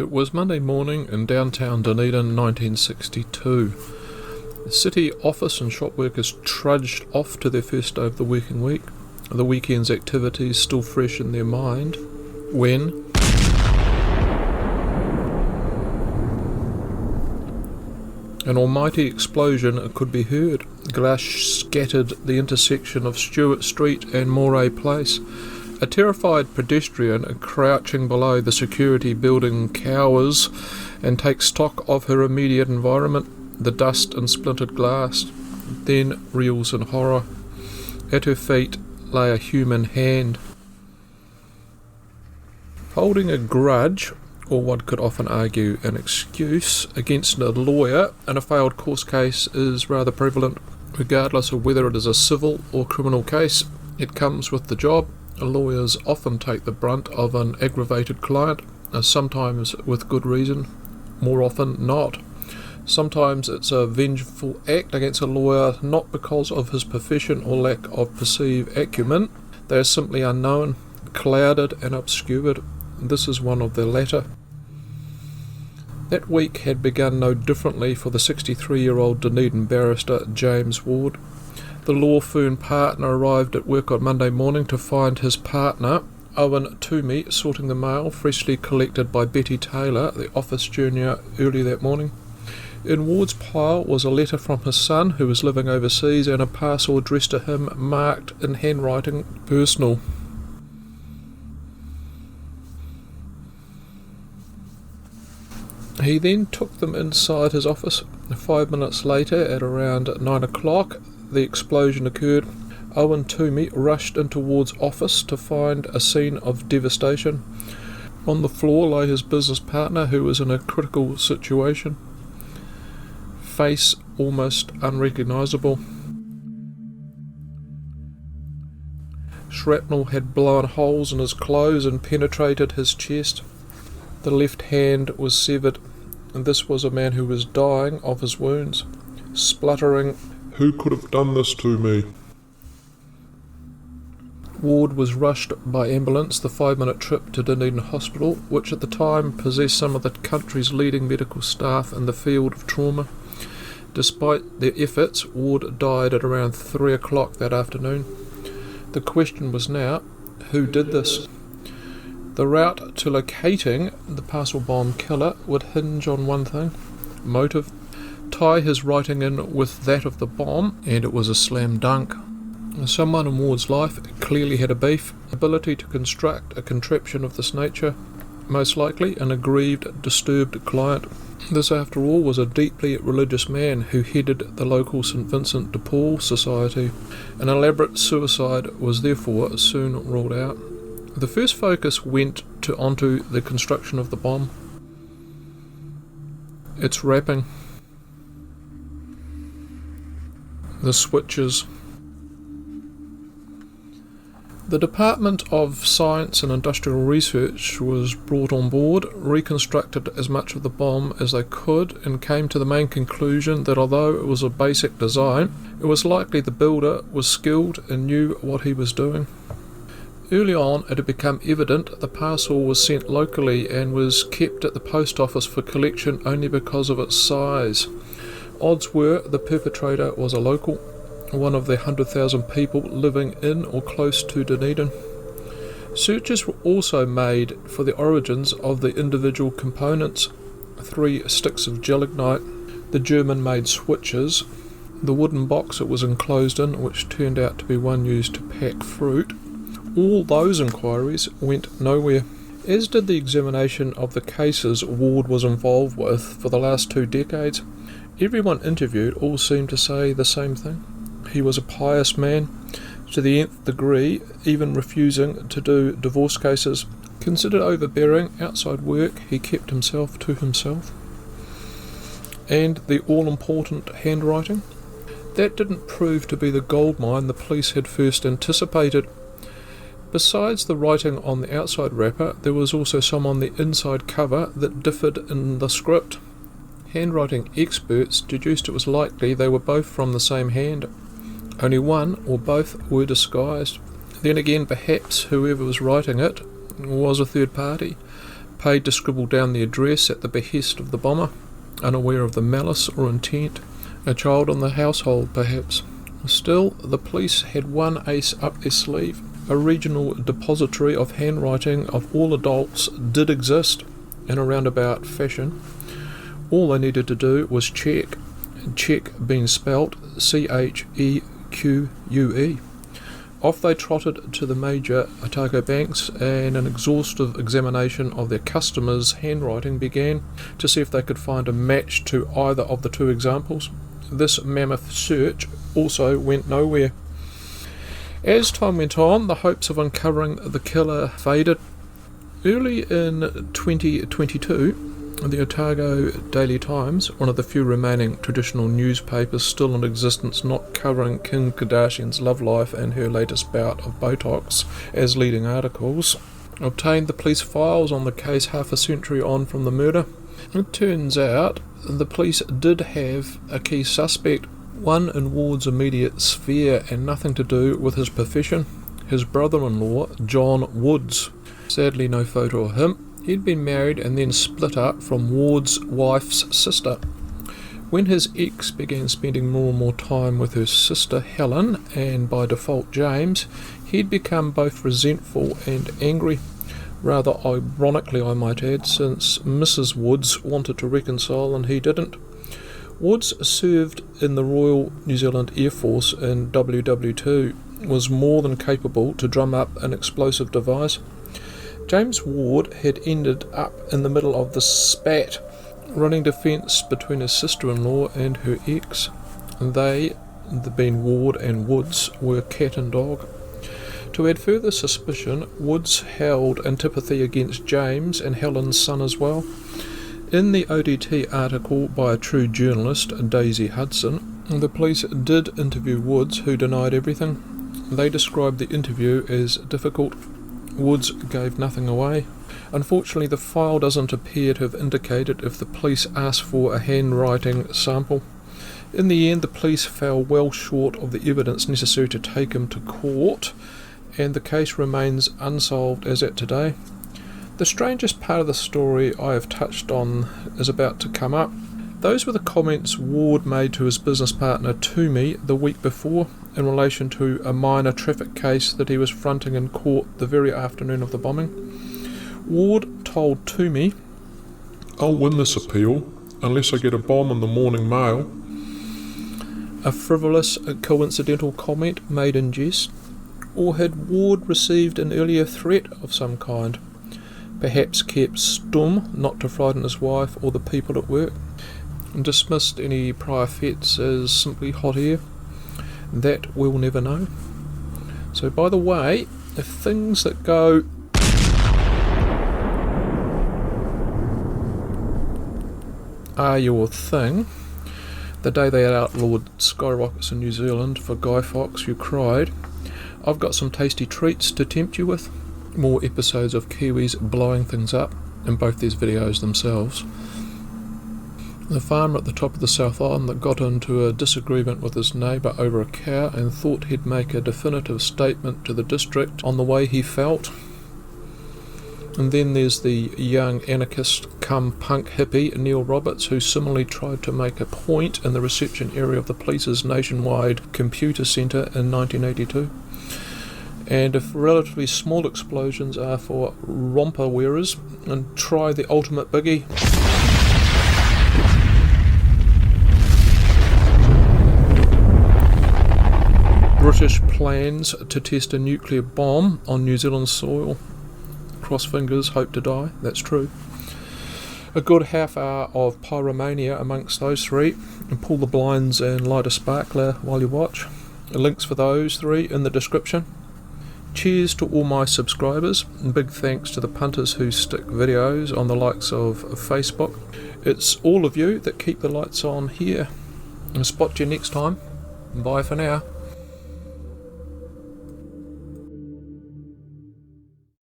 It was Monday morning in downtown Dunedin, 1962. The city office and shop workers trudged off to their first day of the working week, the weekend's activities still fresh in their mind, when an almighty explosion could be heard. Glass scattered the intersection of Stewart Street and Moray Place. A terrified pedestrian crouching below the security building cowers and takes stock of her immediate environment, the dust and splintered glass, then reels in horror. At her feet lay a human hand. Holding a grudge, or one could often argue an excuse, against a lawyer in a failed court case is rather prevalent. Regardless of whether it is a civil or criminal case, it comes with the job. Lawyers often take the brunt of an aggravated client, sometimes with good reason, more often not. Sometimes it's a vengeful act against a lawyer, not because of his profession or lack of perceived acumen. They are simply unknown, clouded and obscured. This is one of the latter. That week had begun no differently for the 63-year-old Dunedin barrister James Ward. The law firm partner arrived at work on Monday morning to find his partner, Owen Toomey, sorting the mail freshly collected by Betty Taylor, the office junior, early that morning. In Ward's pile was a letter from his son, who was living overseas, and a parcel addressed to him marked in handwriting personal. He then took them inside his office. 5 minutes later, at around 9 o'clock, the explosion occurred. Owen Toomey rushed into Ward's office to find a scene of devastation. On the floor lay his business partner, who was in a critical situation. Face almost unrecognisable. Shrapnel had blown holes in his clothes and penetrated his chest. The left hand was severed, and this was a man who was dying of his wounds, spluttering, "Who could have done this to me?" Ward was rushed by ambulance, the 5-minute trip to Dunedin Hospital, which at the time possessed some of the country's leading medical staff in the field of trauma. Despite their efforts, Ward died at around 3 o'clock that afternoon. The question was now, who did this? The route to locating the Parcel bomb killer would hinge on one thing: motive. Tie his writing in with that of the bomb, and it was a slam dunk. Someone in Ward's life clearly had a beef, ability to construct a contraption of this nature, most likely an aggrieved, disturbed client. This, after all, was a deeply religious man who headed the local St. Vincent de Paul Society. An elaborate suicide was therefore soon ruled out. The first focus went onto the construction of the bomb. Its wrapping. The switches. The Department of Science and Industrial Research was brought on board, reconstructed as much of the bomb as they could, and came to the main conclusion that although it was a basic design, it was likely the builder was skilled and knew what he was doing. Early on, it had become evident the parcel was sent locally and was kept at the post office for collection only because of its size. Odds were the perpetrator was a local, one of the 100,000 people living in or close to Dunedin. Searches were also made for the origins of the individual components: 3 sticks of gelignite, the German-made switches, the wooden box it was enclosed in, which turned out to be one used to pack fruit. All those inquiries went nowhere, as did the examination of the cases Ward was involved with for the last 2 decades. Everyone interviewed all seemed to say the same thing. He was a pious man, to the nth degree, even refusing to do divorce cases. Considered overbearing outside work, he kept himself to himself. And the all-important handwriting? That didn't prove to be the goldmine the police had first anticipated. Besides the writing on the outside wrapper, there was also some on the inside cover that differed in the script. Handwriting experts deduced it was likely they were both from the same hand. Only one or both were disguised. Then again, perhaps whoever was writing it was a third party. paid to scribble down the address at the behest of the bomber, unaware of the malice or intent. A child in the household, perhaps. Still, the police had one ace up their sleeve. A regional depository of handwriting of all adults did exist in a roundabout fashion. All they needed to do was check being spelt Cheque. Off they trotted to the major Otago banks, and an exhaustive examination of their customers' handwriting began to see if they could find a match to either of the two examples. This mammoth search also went nowhere. As time went on, the hopes of uncovering the killer faded. Early in 2022, the Otago Daily Times, one of the few remaining traditional newspapers still in existence not covering Kim Kardashian's love life and her latest bout of Botox as leading articles, obtained the police files on the case half a century on from the murder. It turns out the police did have a key suspect, one in Ward's immediate sphere and nothing to do with his profession, his brother-in-law, John Woods. Sadly, no photo of him. He'd been married and then split up from Ward's wife's sister. When his ex began spending more and more time with her sister Helen, and by default James, he'd become both resentful and angry. Rather ironically, I might add, since Mrs. Woods wanted to reconcile and he didn't. Woods served in the Royal New Zealand Air Force in WW2, was more than capable to drum up an explosive device. James Ward had ended up in the middle of the spat, running defence between his sister-in-law and her ex. They, being Ward and Woods, were cat and dog. To add further suspicion, Woods held antipathy against James and Helen's son as well. In the ODT article by a true journalist, Daisy Hudson, the police did interview Woods, who denied everything. They described the interview as difficult. Woods gave nothing away. Unfortunately, the file doesn't appear to have indicated if the police asked for a handwriting sample. In the end, the police fell well short of the evidence necessary to take him to court, and the case remains unsolved as at today. The strangest part of the story I have touched on is about to come up. Those were the comments Ward made to his business partner Toomey the week before in relation to a minor traffic case that he was fronting in court the very afternoon of the bombing. Ward told Toomey, "I'll win this appeal unless I get a bomb in the morning mail." A frivolous, coincidental comment made in jest. Or had Ward received an earlier threat of some kind? Perhaps kept stum not to frighten his wife or the people at work, and dismissed any prior threats as simply hot air? That we'll never know. So, by the way, if things that go are your thing, the day they outlawed skyrockets in New Zealand for Guy Fawkes, you cried. I've got some tasty treats to tempt you with. More episodes of Kiwis blowing things up in both these videos themselves. The farmer at the top of the South Island that got into a disagreement with his neighbour over a cow and thought he'd make a definitive statement to the district on the way he felt. And then there's the young anarchist cum punk hippie Neil Roberts, who similarly tried to make a point in the reception area of the police's nationwide computer centre in 1982. And if relatively small explosions are for romper wearers, and try the ultimate biggie. British plans to test a nuclear bomb on New Zealand soil. Cross fingers, hope to die. That's true. A good half hour of pyromania amongst those three, and pull the blinds and light a sparkler while you watch. Links for those three in the description. Cheers to all my subscribers, and big thanks to the punters who stick videos on the likes of Facebook. It's all of you that keep the lights on here. I'll spot you next time. Bye for now.